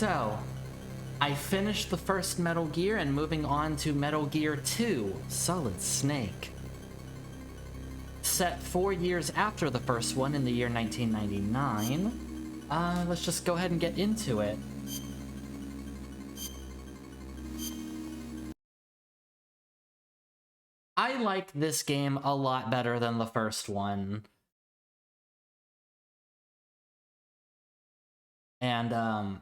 So, I finished the first Metal Gear and moving on to Metal Gear 2, Solid Snake. Set 4 years after the first one in the year 1999. Let's just go ahead and get into it. I like this game a lot better than the first one. And,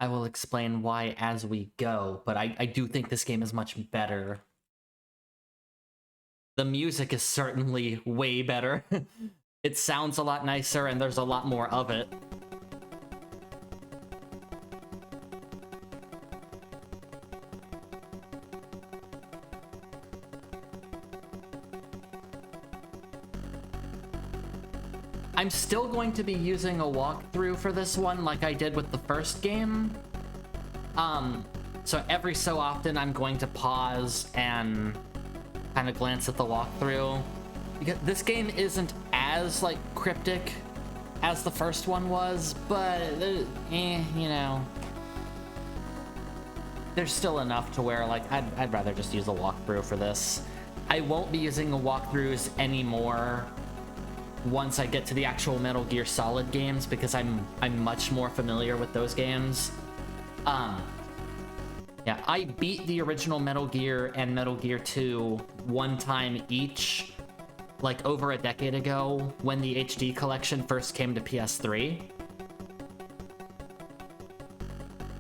I will explain why as we go, but I do think this game is much better. The music is certainly way better. It sounds a lot nicer and there's a lot more of it. I'm still going to be using a walkthrough for this one like I did with the first game. So every so often I'm going to pause and kind of glance at the walkthrough. Because this game isn't as, like, cryptic as the first one was, but, you know. There's still enough to where, like, I'd rather just use a walkthrough for this. I won't be using the walkthroughs anymore once I get to the actual Metal Gear Solid games, because I'm much more familiar with those games. Yeah, I beat the original Metal Gear and Metal Gear 2 one time each, like over a decade ago, when the HD collection first came to PS3.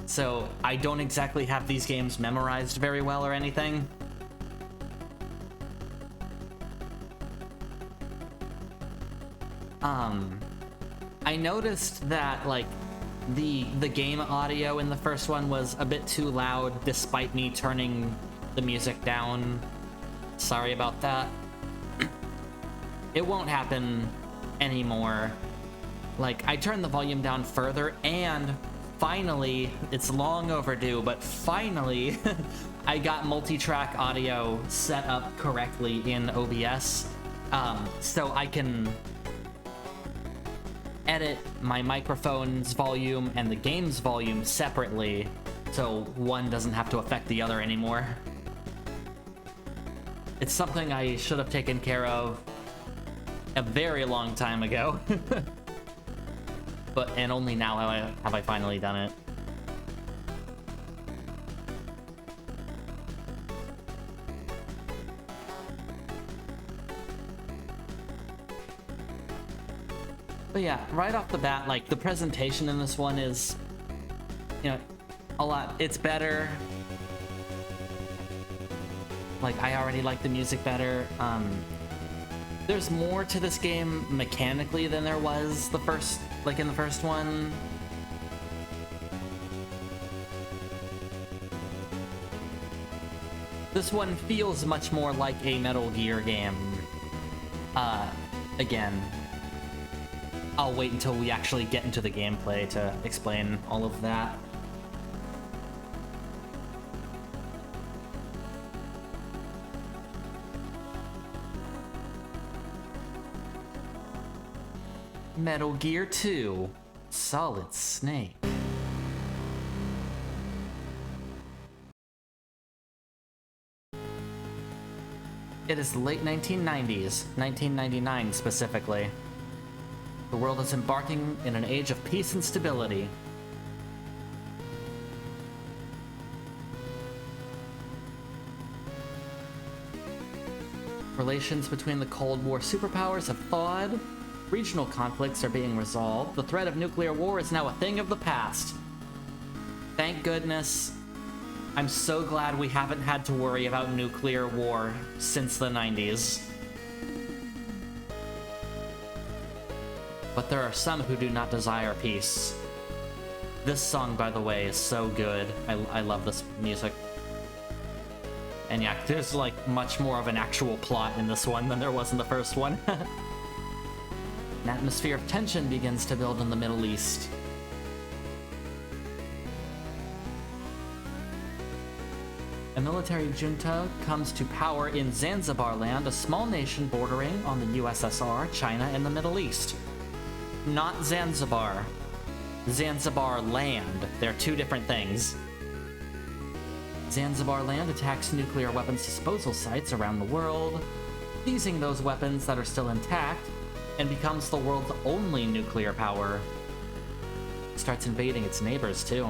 So I don't exactly have these games memorized very well or anything. I noticed that, like, the game audio in the first one was a bit too loud despite me turning the music down. Sorry about that. It won't happen anymore. Like, I turned the volume down further, and finally, it's long overdue, but finally, I got multi-track audio set up correctly in OBS, so I can edit my microphone's volume and the game's volume separately, so one doesn't have to affect the other anymore. It's something I should have taken care of a very long time ago. And only now have I finally done it. But yeah, right off the bat, like, the presentation in this one is, you know, a lot. It's better. Like, I already like the music better. There's more to this game mechanically than there was in the first one. This one feels much more like a Metal Gear game. Again, I'll wait until we actually get into the gameplay to explain all of that. Metal Gear 2, Solid Snake. It is the late 1990s, 1999 specifically. The world is embarking in an age of peace and stability. Relations between the Cold War superpowers have thawed. Regional conflicts are being resolved. The threat of nuclear war is now a thing of the past. Thank goodness. I'm so glad we haven't had to worry about nuclear war since the 90s. But there are some who do not desire peace. This song, by the way, is so good. I love this music. And yeah, there's like much more of an actual plot in this one than there was in the first one. An atmosphere of tension begins to build in the Middle East. A military junta comes to power in Zanzibar land, a small nation bordering on the USSR, China, and the Middle East. Not Zanzibar. Zanzibar Land. They're two different things. Zanzibar Land attacks nuclear weapons disposal sites around the world, seizing those weapons that are still intact, and becomes the world's only nuclear power. It starts invading its neighbors, too.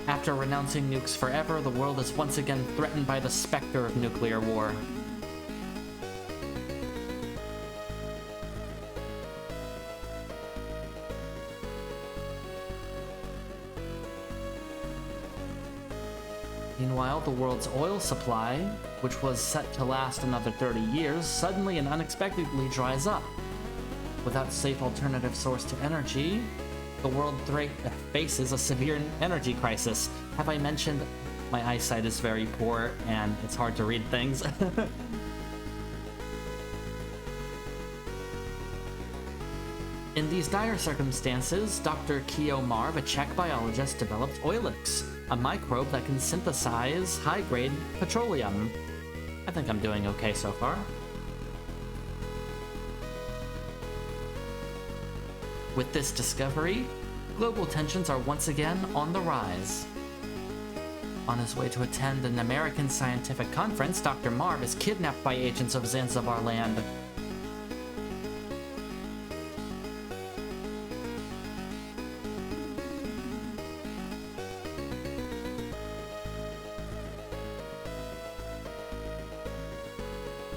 After renouncing nukes forever, the world is once again threatened by the specter of nuclear war. Meanwhile, the world's oil supply, which was set to last another 30 years, suddenly and unexpectedly dries up. Without a safe alternative source to energy, the world faces a severe energy crisis. Have I mentioned my eyesight is very poor and it's hard to read things? In these dire circumstances, Dr. Keo Marv, a Czech biologist, develops Oilix, a microbe that can synthesize high-grade petroleum. I think I'm doing okay so far. With this discovery, global tensions are once again on the rise. On his way to attend an American scientific conference, Dr. Marv is kidnapped by agents of Zanzibar Land.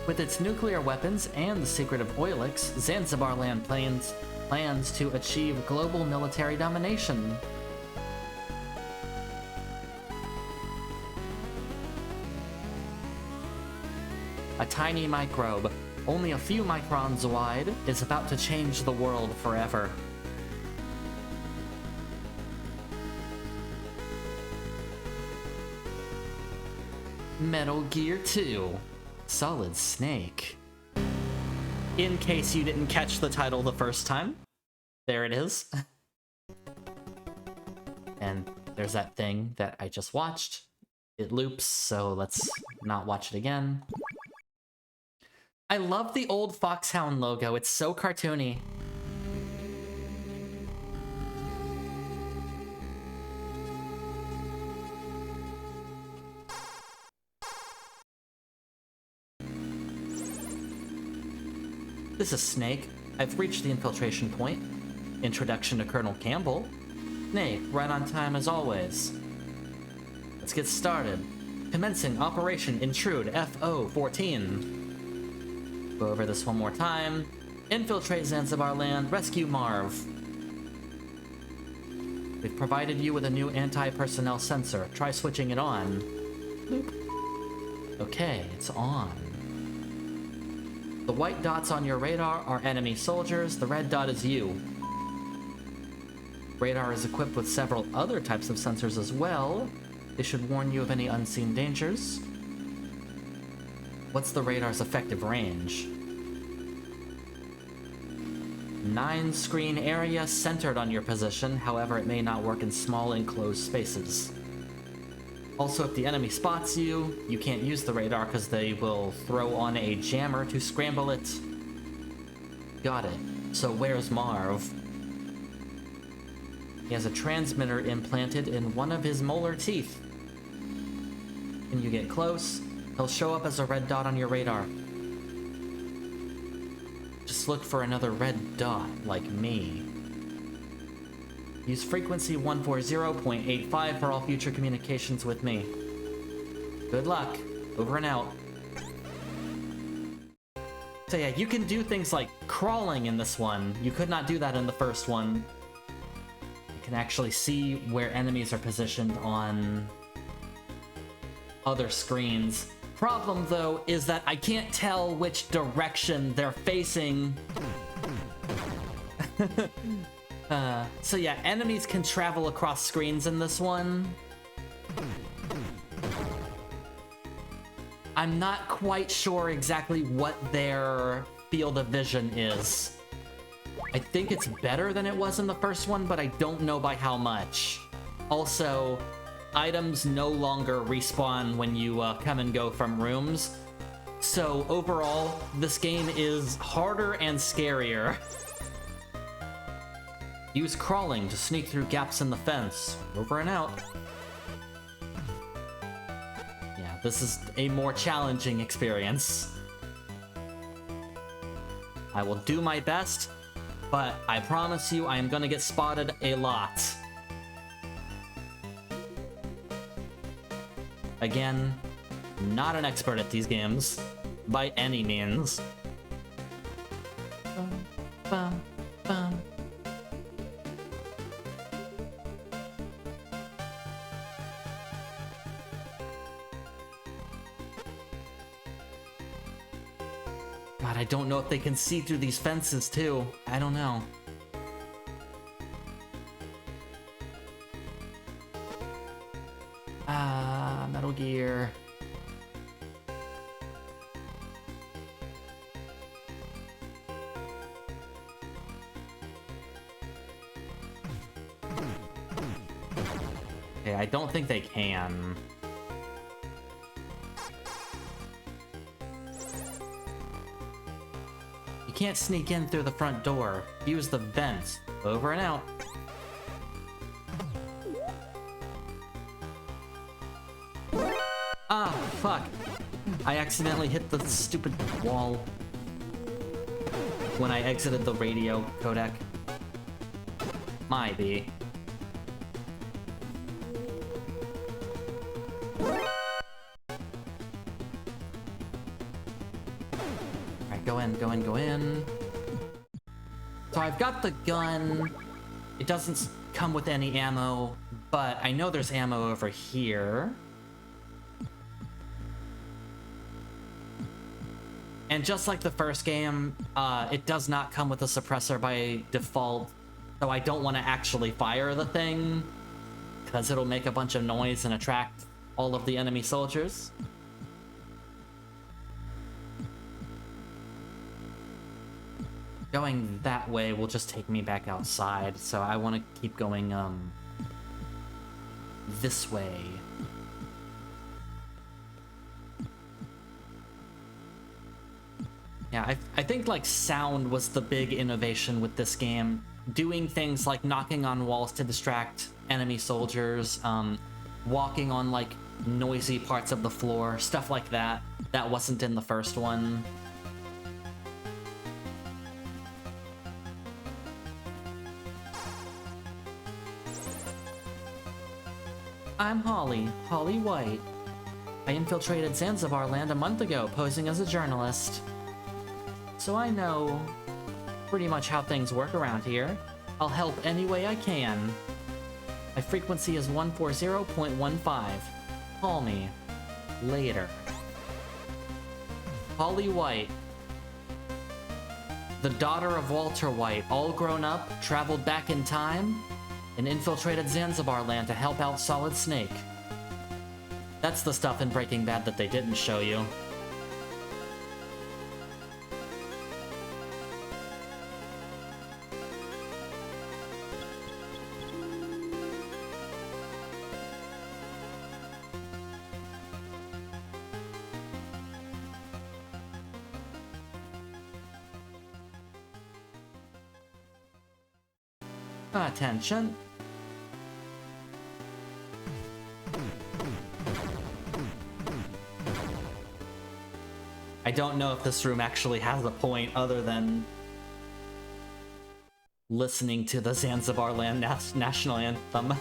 With its nuclear weapons and the secret of Oilix, Zanzibar Land plans to achieve global military domination. A tiny microbe, only a few microns wide, is about to change the world forever. Metal Gear 2: Solid Snake. In case you didn't catch the title the first time, there it is. And there's that thing that I just watched. It loops, so let's not watch it again. I love the old Foxhound logo, it's so cartoony. This is Snake. I've reached the infiltration point. Introduction to Colonel Campbell. Snake, right on time as always. Let's get started. Commencing Operation Intrude FO-14. Go over this one more time. Infiltrate Zanzibar Land, rescue Marv. We've provided you with a new anti-personnel sensor. Try switching it on. Boop. Okay, it's on. The white dots on your radar are enemy soldiers, the red dot is you. Radar is equipped with several other types of sensors as well. They should warn you of any unseen dangers. What's the radar's effective range? 9 screen area centered on your position, however it may not work in small enclosed spaces. Also, if the enemy spots you, you can't use the radar because they will throw on a jammer to scramble it. Got it. So where's Marv? He has a transmitter implanted in one of his molar teeth. When you get close, he'll show up as a red dot on your radar. Just look for another red dot, like me. Use frequency 140.85 for all future communications with me. Good luck. Over and out. So yeah, you can do things like crawling in this one. You could not do that in the first one. You can actually see where enemies are positioned on other screens. Problem, though, is that I can't tell which direction they're facing. So yeah, enemies can travel across screens in this one. I'm not quite sure exactly what their field of vision is. I think it's better than it was in the first one, but I don't know by how much. Also, items no longer respawn when you come and go from rooms. So overall, this game is harder and scarier. Use crawling to sneak through gaps in the fence. Over and out. Yeah, this is a more challenging experience. I will do my best, but I promise you I am gonna get spotted a lot. Again, not an expert at these games, by any means. Bum, bum, bum. God, I don't know if they can see through these fences, too. I don't know. Metal Gear. Okay, I don't think they can. You can't sneak in through the front door. Use the vents. Over and out. Ah, fuck. I accidentally hit the stupid wall when I exited the radio codec. Might be. Alright, go in, go in, go in. So I've got the gun. It doesn't come with any ammo, but I know there's ammo over here. And just like the first game, it does not come with a suppressor by default, so I don't want to actually fire the thing, because it'll make a bunch of noise and attract all of the enemy soldiers. Going that way will just take me back outside, so I want to keep going, this way. Yeah, I think, like, sound was the big innovation with this game. Doing things like knocking on walls to distract enemy soldiers, walking on, like, noisy parts of the floor, stuff like that. That wasn't in the first one. I'm Holly White. I infiltrated Zanzibar land a month ago, posing as a journalist. So I know pretty much how things work around here. I'll help any way I can. My frequency is 140.15. Call me later. Holly White, the daughter of Walter White, all grown up, traveled back in time, and infiltrated Zanzibar land to help out Solid Snake. That's the stuff in Breaking Bad that they didn't show you. 'Attention. I don't know if this room actually has a point other than listening to the Zanzibar Land National Anthem.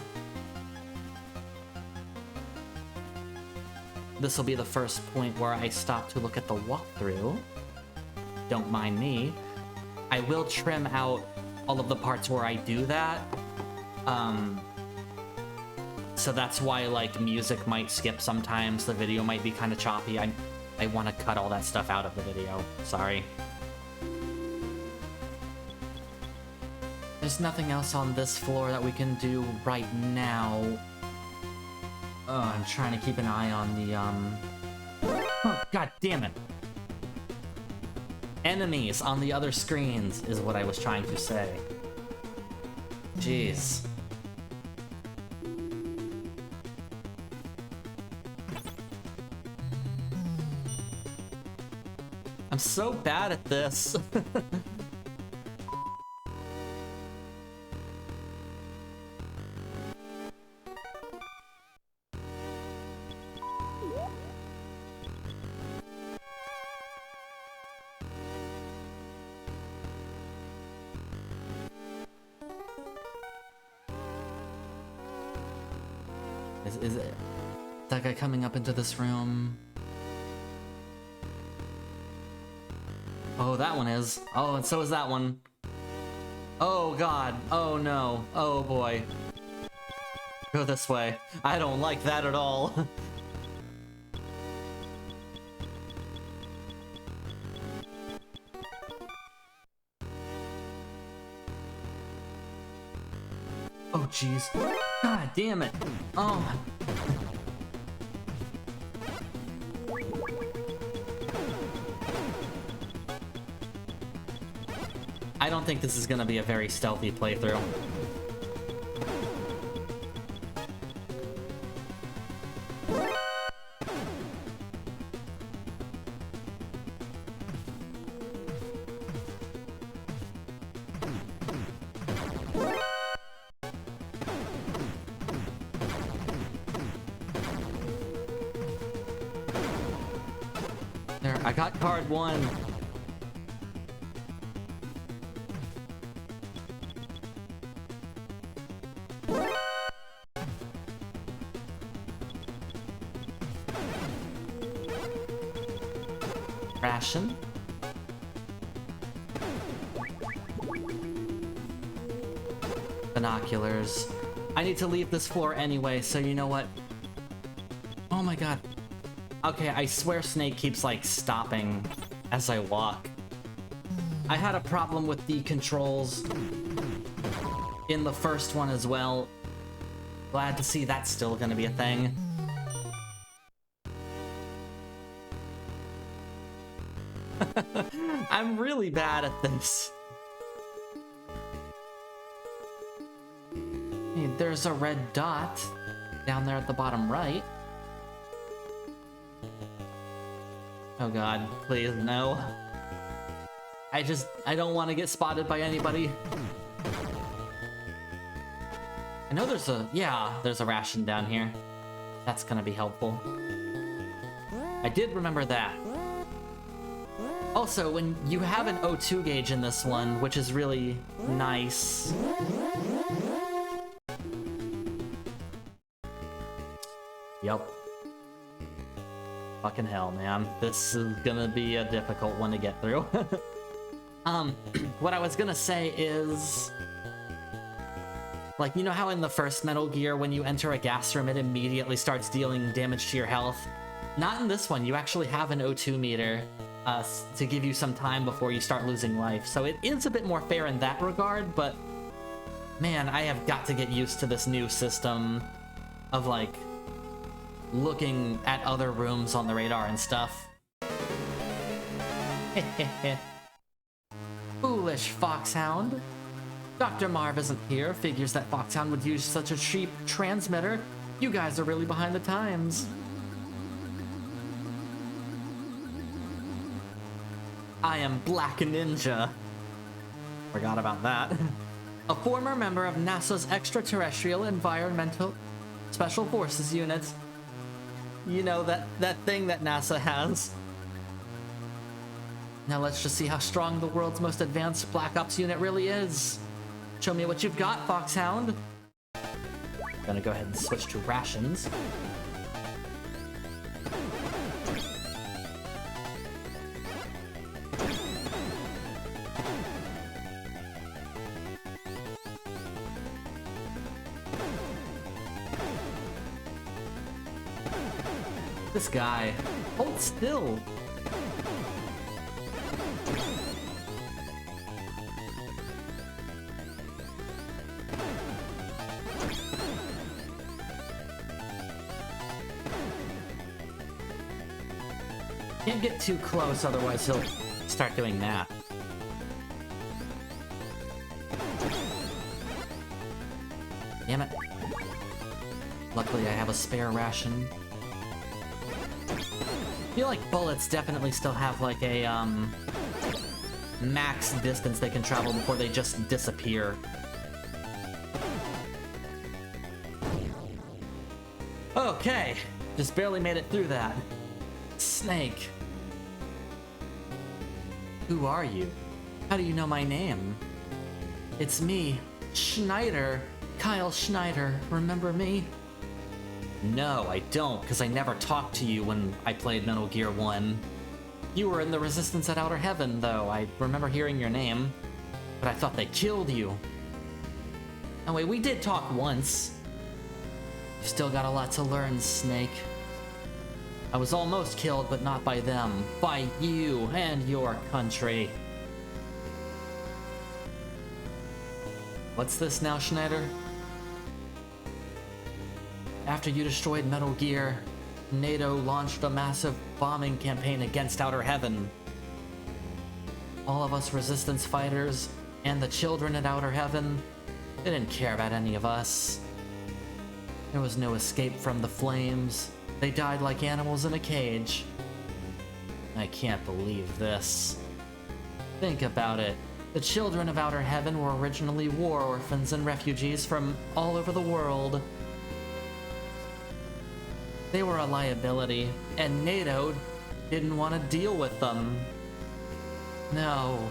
This will be the first point where I stop to look at the walkthrough. Don't mind me. I will trim out all of the parts where I do that. So that's why, like, music might skip sometimes, the video might be kind of choppy. I want to cut all that stuff out of the video. Sorry. There's nothing else on this floor that we can do right now. Oh, I'm trying to keep an eye on the, Oh, god damn it! Enemies on the other screens is what I was trying to say. I'm so bad at this. Is it that guy coming up into this room? Oh, that one is. Oh, and so is that one. Oh god. Oh no. Oh boy. Go this way. I don't like that at all. Oh jeez. God damn it. Oh. I don't think this is gonna be a very stealthy playthrough. There, I got card 1. Ration. Binoculars. I need to leave this floor anyway, so you know what? Oh my god. Okay, I swear Snake keeps, like, stopping as I walk. I had a problem with the controls in the first one as well. Glad to see that's still gonna be a thing. I'm really bad at this. Hey, there's a red dot down there at the bottom right. Oh god, please, no. I don't want to get spotted by anybody. I know there's a ration down here. That's gonna be helpful. I did remember that. Also, when you have an O2 gauge in this one, which is really nice. Yep. Fucking hell, man. This is gonna be a difficult one to get through. What I was gonna say is... like, you know how in the first Metal Gear, when you enter a gas room, it immediately starts dealing damage to your health? Not in this one. You actually have an O2 meter to give you some time before you start losing life. So it is a bit more fair in that regard, but... man, I have got to get used to this new system of, like... looking at other rooms on the radar and stuff. Foolish Foxhound. Dr. Marv isn't here, figures that Foxhound would use such a cheap transmitter. You guys are really behind the times. I am Black Ninja. Forgot about that. A former member of NASA's Extraterrestrial Environmental Special Forces Unit. You know, that thing that NASA has. Now let's just see how strong the world's most advanced Black Ops unit really is. Show me what you've got, Foxhound. Gonna go ahead and switch to rations. This guy. Hold still. Can't get too close, otherwise he'll start doing that. Damn it. Luckily I have a spare ration. feel like bullets definitely still have like a max distance they can travel before they just disappear. Okay, just barely made it through that. Snake. Who are you? How do you know my name? It's me, Schneider. Kyle Schneider. Remember me? No, I don't, because I never talked to you when I played Metal Gear 1. You were in the Resistance at Outer Heaven, though. I remember hearing your name, but I thought they killed you. Oh wait, we did talk once. You've still got a lot to learn, Snake. I was almost killed, but not by them. By you and your country. What's this now, Schneider? After you destroyed Metal Gear, NATO launched a massive bombing campaign against Outer Heaven. All of us Resistance fighters and the children at Outer Heaven didn't care about any of us. There was no escape from the flames. They died like animals in a cage. I can't believe this. Think about it. The children of Outer Heaven were originally war orphans and refugees from all over the world. They were a liability, and NATO didn't want to deal with them. No.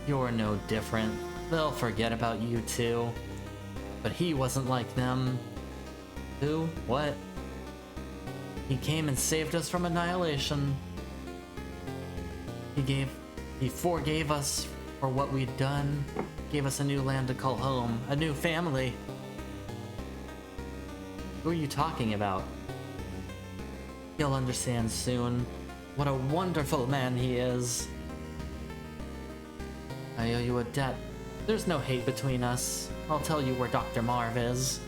You're no different. They'll forget about you too. But he wasn't like them. Who? What? He came and saved us from annihilation. He forgave us for what we'd done, gave us a new land to call home, a new family. Who are you talking about? You'll understand soon. What a wonderful man he is. I owe you a debt. There's no hate between us. I'll tell you where Dr. Marv is.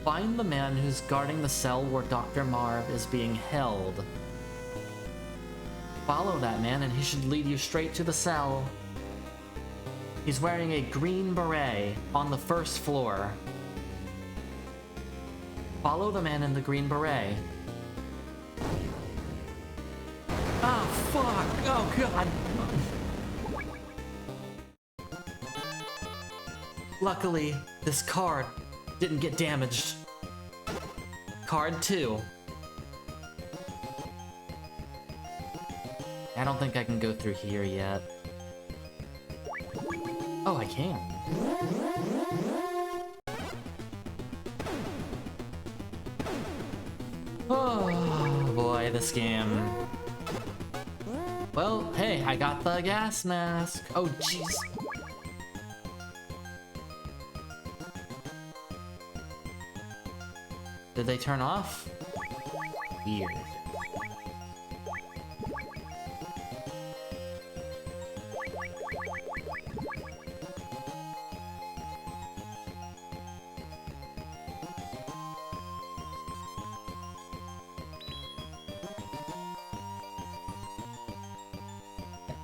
Find the man who's guarding the cell where Dr. Marv is being held. Follow that man and he should lead you straight to the cell. He's wearing a green beret on the first floor. Follow the man in the green beret. Oh, fuck! Oh, God! Luckily, this card didn't get damaged. Card 2. I don't think I can go through here yet. Oh, I can. Oh boy, this game. Well, hey, I got the gas mask. Oh, jeez. Did they turn off? Weird.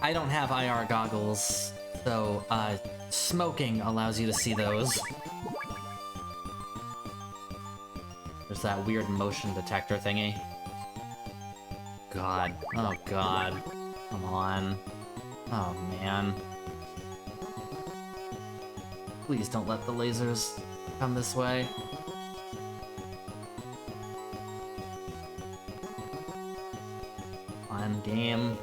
I don't have IR goggles, so smoking allows you to see those. There's that weird motion detector thingy. God. Oh, God. Come on. Oh, man. Please don't let the lasers come this way. On game.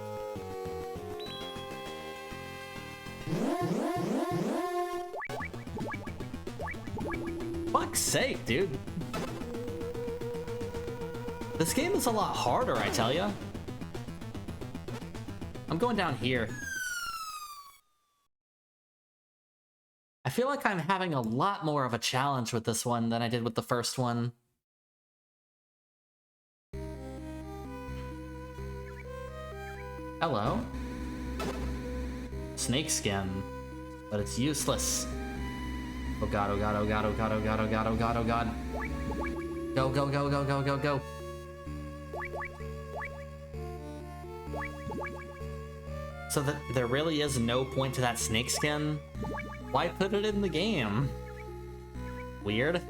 Fuck's sake, dude. This game is a lot harder, I tell ya. I'm going down here. I feel like I'm having a lot more of a challenge with this one than I did with the first one. Hello? Snake skin. But it's useless. Oh god, oh god, oh god, oh god, oh god, oh god, oh god, oh god. Go, go, go, go, go, go, go. So that there really is no point to that snake skin? Why put it in the game? Weird.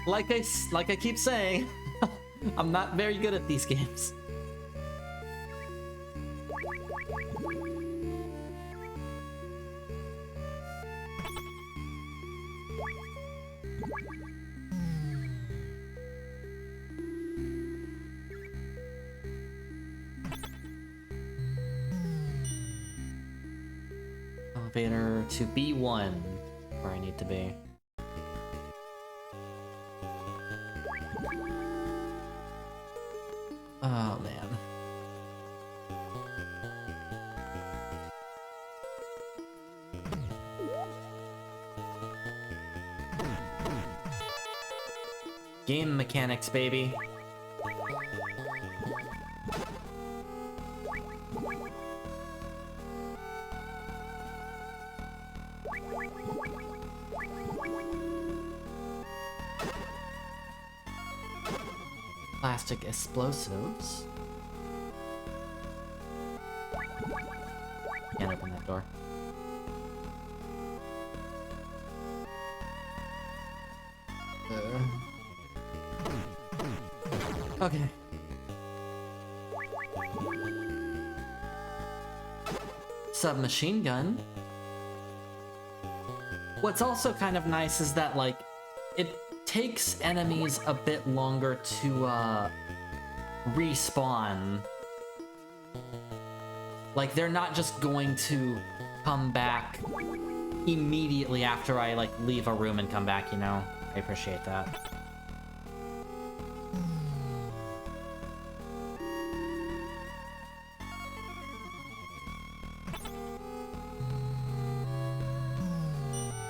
Like I keep saying, I'm not very good at these games. Elevator to B1, where I need to be. Oh, man. Game mechanics, baby. Plastic explosives. Can't open that door. Okay. Submachine gun. What's also kind of nice is that, like, it takes enemies a bit longer to, respawn. Like, they're not just going to come back immediately after I, like, leave a room and come back, you know? I appreciate that.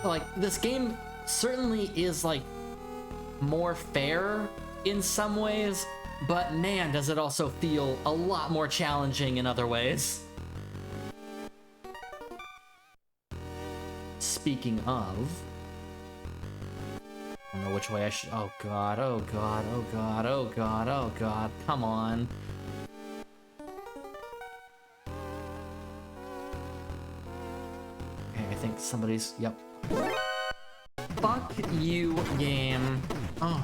Like, this game certainly is, like, more fair in some ways, but man, does it also feel a lot more challenging in other ways. Speaking of... I don't know which way I should... Oh god, oh god, oh god, oh god, oh god, come on. Okay, I think somebody's... Yep. Fuck you, game. Oh.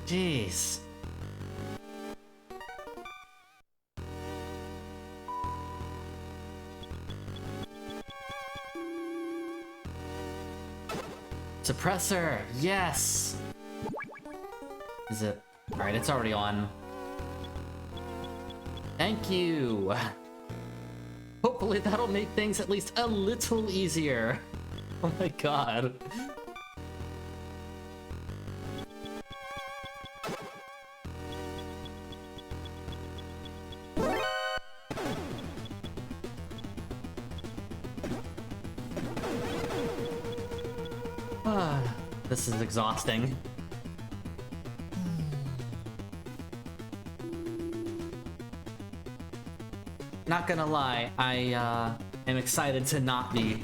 Jeez. Suppressor, yes! Is it? Alright, it's already on. Thank you! Hopefully that'll make things at least a little easier. Oh my god. This is exhausting. Not gonna lie, I am excited to not be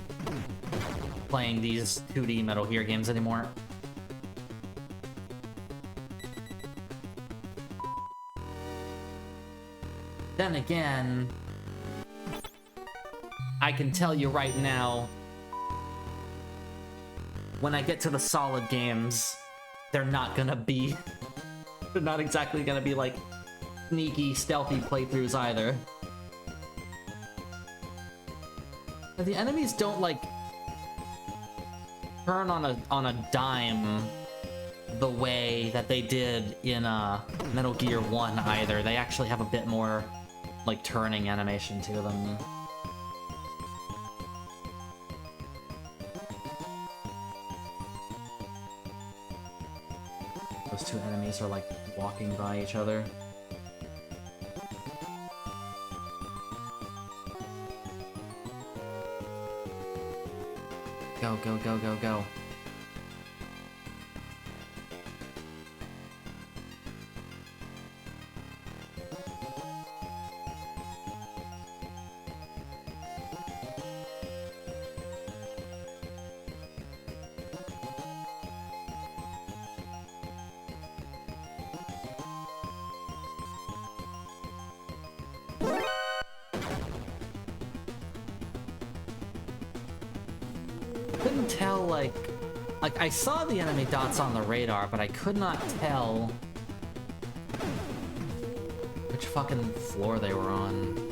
playing these 2D Metal Gear games anymore. Then again, I can tell you right now, when I get to the solid games, they're not gonna be... they're not exactly gonna be, like, sneaky, stealthy playthroughs either. But the enemies don't, like, turn on a dime the way that they did in Metal Gear 1 either. They actually have a bit more, like, turning animation to them. Those two enemies are, like, walking by each other. Go, go, go, go, go. couldn't tell, like I saw the enemy dots on the radar, but I could not tell which fucking floor they were on.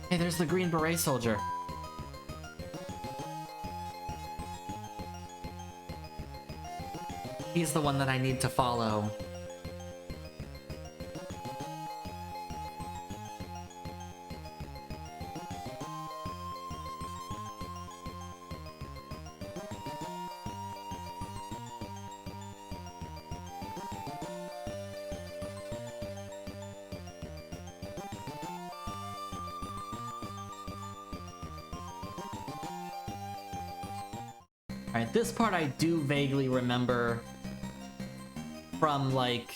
Hey, there's the Green Beret soldier. He's the one that I need to follow. Alright, this part I do vaguely remember from, like,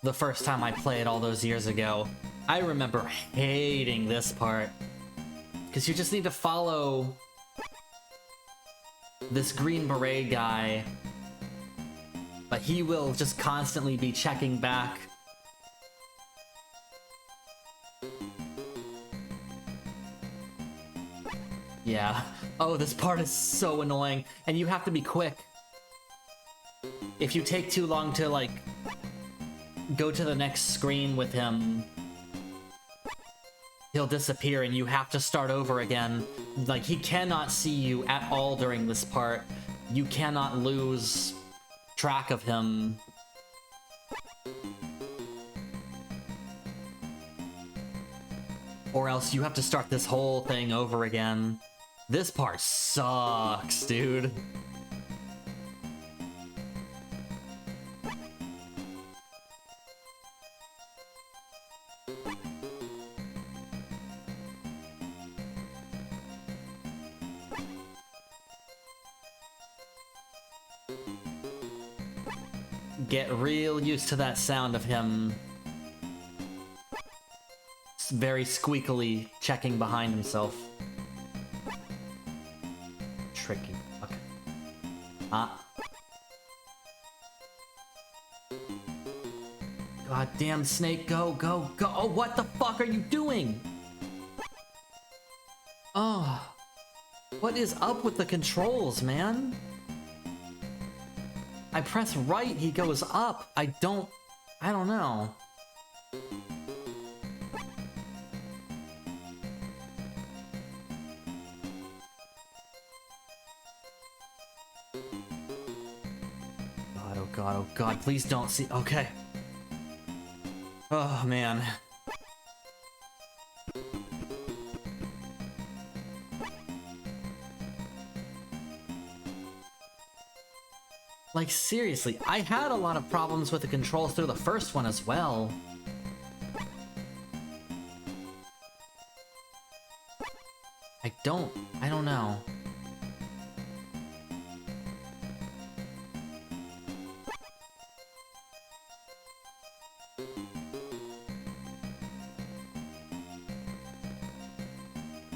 the first time I played all those years ago. I remember hating this part, because you just need to follow this Green Beret guy, but he will just constantly be checking back. Yeah. Oh, this part is so annoying, and you have to be quick. If you take too long to, like, go to the next screen with him, he'll disappear and you have to start over again. Like, he cannot see you at all during this part. You cannot lose track of him. Or else you have to start this whole thing over again. This part sucks, dude. Get real used to that sound of him very squeakily checking behind himself. Tricky. Okay. God damn, Snake, go, go, go. Oh, what the fuck are you doing? Oh. What is up with the controls, man? I press right, he goes up. I don't know. God, oh god, please don't see. Okay. Oh, man. Like, seriously, I had a lot of problems with the controls through the first one as well. I don't know.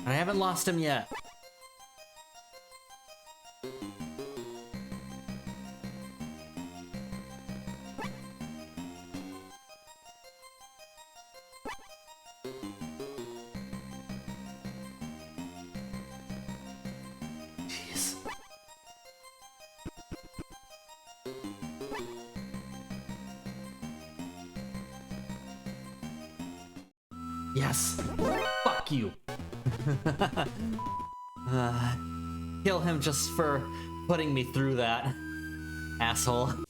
I haven't lost him yet. Jeez. Yes. Fuck you. Kill him just for putting me through that, asshole.